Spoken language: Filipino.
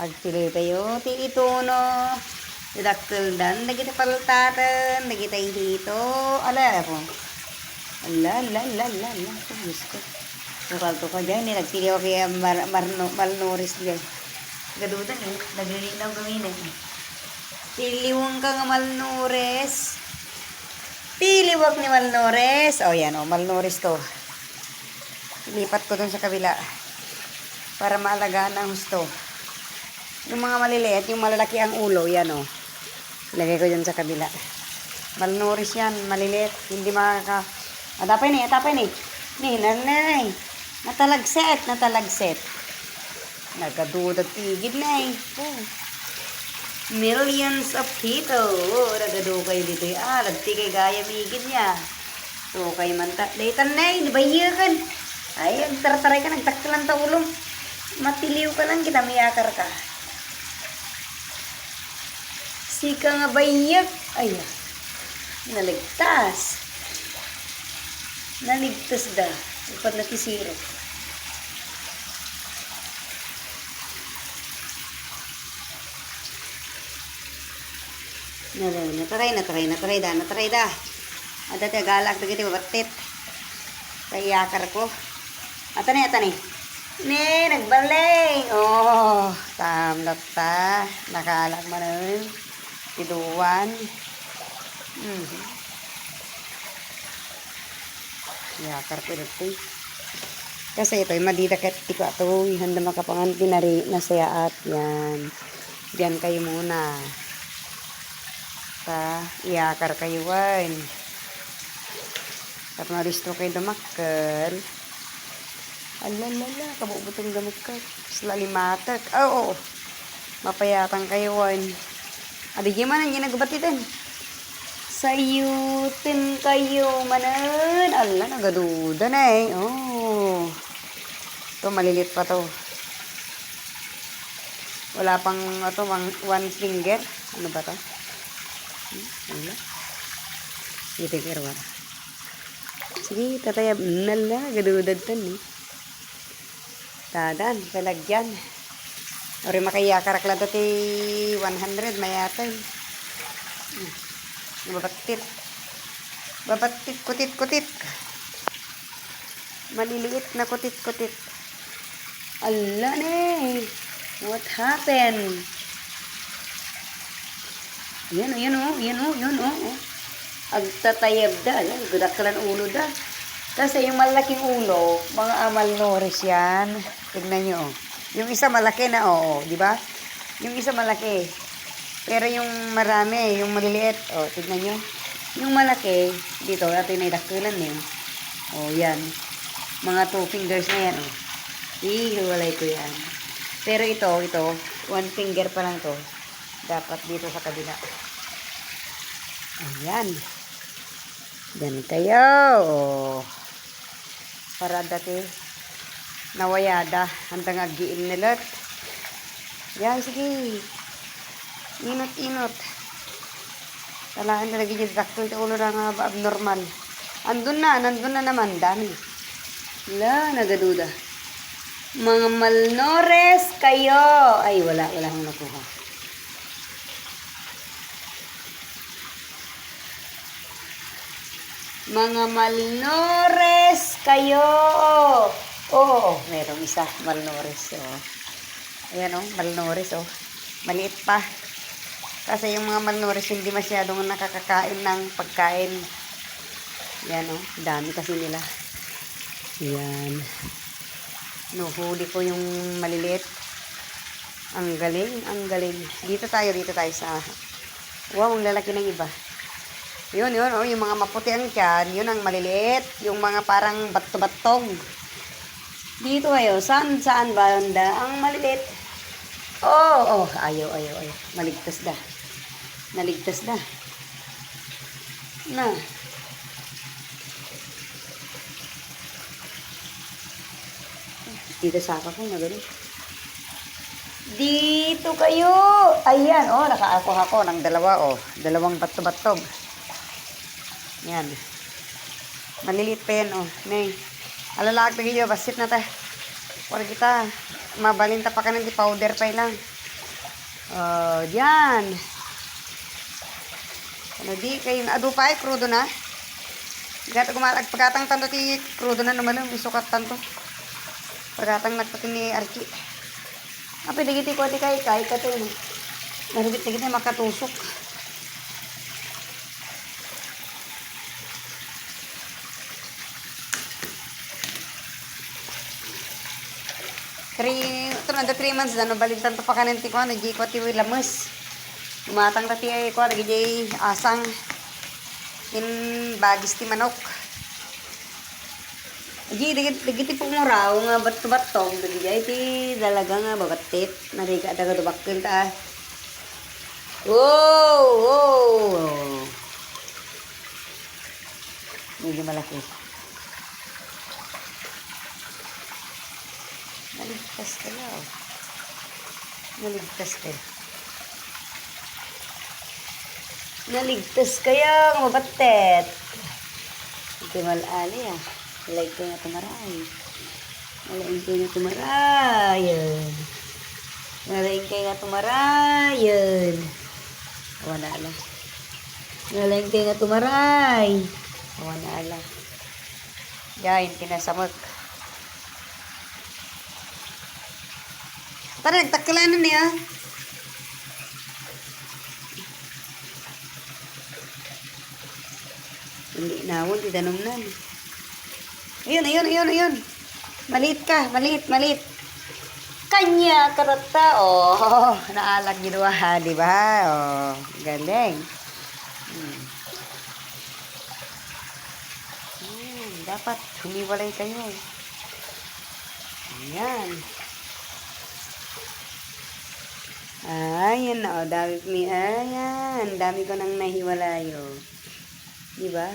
Agpili tayo, ti ito no. Didakkel dan, nagita paltatan, nagita dito. Ala po. Ala. Diyos ko. Tukal to ka dyan, nagpili ako kaya malnoris dyan. Gadutan eh, naglilinaw gawin eh. Tiliwang ka nga malnores. Tiliwag ni malnores. O yan o, malnores to. Lipat ko dun sa kabila. Para maalagaan ang gusto. Yung mga maliliit, yung malalaki ang ulo, yan o. Ilagay ko dyan sa kabila. Malnourished yan, maliliit. Hindi makaka... Atapay ni. Ni, nanay. Natalagset. Nagadudag tigid na eh. Oh. Millions of people. Oh, nagadu kayo dito. Lagti kay gaya migid niya. So, kay manta. Daytan na eh, dibayakan. Ay, agtartaray ka, nagtaktalan ta ulo. Matiliw ka lang, kita miyakar ka. Sika nga bayak. Ay, naligtas. Naligtas da. Upad na kisiro. Natry da. Ada tayo galak na kita batit. Tayakar ko. Atani. Ne, nagbaling. Oh, tamlat ta. Nakalak man nun. Iduwan. Yakar ko dito. Kasi ito, madidakit tiko ito. Handa makapangan pinari na sayaat. Yan. Diyan kayo muna. Iyakar kayo wan. At maristo kayo dumakal. Alalala, kabubutong gamukal. Slalimatak. Oo. Mapayatang kayo wan. Adi gimana yung nagbatitan? Sayutin kayo manan. Ala, nagaduda na eh. Oh. Ito, malilit pa to. Wala pang ito, one finger. Ano ba to? Wala. Sige, kerwa. Sige, tatayab. Nala, gadudad tan eh. Tadan, kalagyan. Ori makayakarak lang dati 100 mayatay. Babatit, kutit. Maliliit na kutit. Ala ne. What happened? Yan oh. Agtatayab da. Gudakalan ulo da. Kasi yung malaking ulo, mga malnourished yan. Tignan nyo. Yung isa malaki na, di ba? Yung isa malaki. Pero yung marami, yung maliliit, tignan nyo. Yung malaki, dito, natin naidakulan eh. Yan. Mga 2 fingers na yan, Ihiwalay ko yan. Pero ito, 1 finger pa lang to. Dapat dito sa kabila. Ayan. Yan kayo. Para dati nawayada hantang agiin nilat. Yan, sige. Inot. Talaan talaga yung dakto ito ulo na nga abnormal. Nandun na naman. Dami. Wala, nagaduda. Mga malnores kayo. Ay, wala akong nakuha. Mga malnores kayo. Merong isa, malnores. Ayan malnores. Maliit pa. Kasi yung mga malnourished hindi masyadong nakakakain ng pagkain. Yan dami kasi nila. Yan. Huli ko yung maliliit. Ang galing. Dito tayo sa... Wow, ang lalaki ng iba. Yun, yung mga maputi ang tiyan, yun ang maliliit. Yung mga parang bato-batong. Dito kayo, saan banda ang maliliit? Ayaw. Naligtas da. Na. Dito sa ako na gano'n. Dito kayo. Ayan, nakaako ng dalawa, dalawang bato-batog. Yan. Maliliit pa yan, Nay. Alalaag na kayo, basit na ta. Para kita, mabalinta pa ka ng powder pa lang. Oh, diyan. Ano di kay adupay krudo na. Gato kumalag pagkatang tanto ti krudo na naman isukat tanto. Pagkatang nagpati ni Archie. Apa digiti ko ti kay kato ni. Narubit na kita makatusok. Ito na 3 months na, no, balitan to pa kanin ti ko, di ko ti lamas. Umatang tati ay ko, lagi jay asang in bagis ti manok. Di, digiti po muraw nga bato-batong, lagi jay ti dalaga nga babatit, nariga daga dubakil ta. Wow! Wow! Medyo malaki. Naligtas kaya, oh. Naligtas kaya. Naligtas kaya, mabatet. Ito malali, ah. Like ko nga tumaray. Malain ko nga tumaray. Malain ko nga tumaray. Awan na ala. Malain ko nga tumaray. Awan na ala. Yan, tinasamot. Tara, nagtakilanan niya. Hindi nawon, itanumnan. Ayun. Malit ka, malit. Kanya, karata. Oh, naalag ginawa, di ba? Oh, galing. Dapat humiwalay kayo. Ayan. Ayan na, oh, dami ko nang nahiwalay, oh. Diba?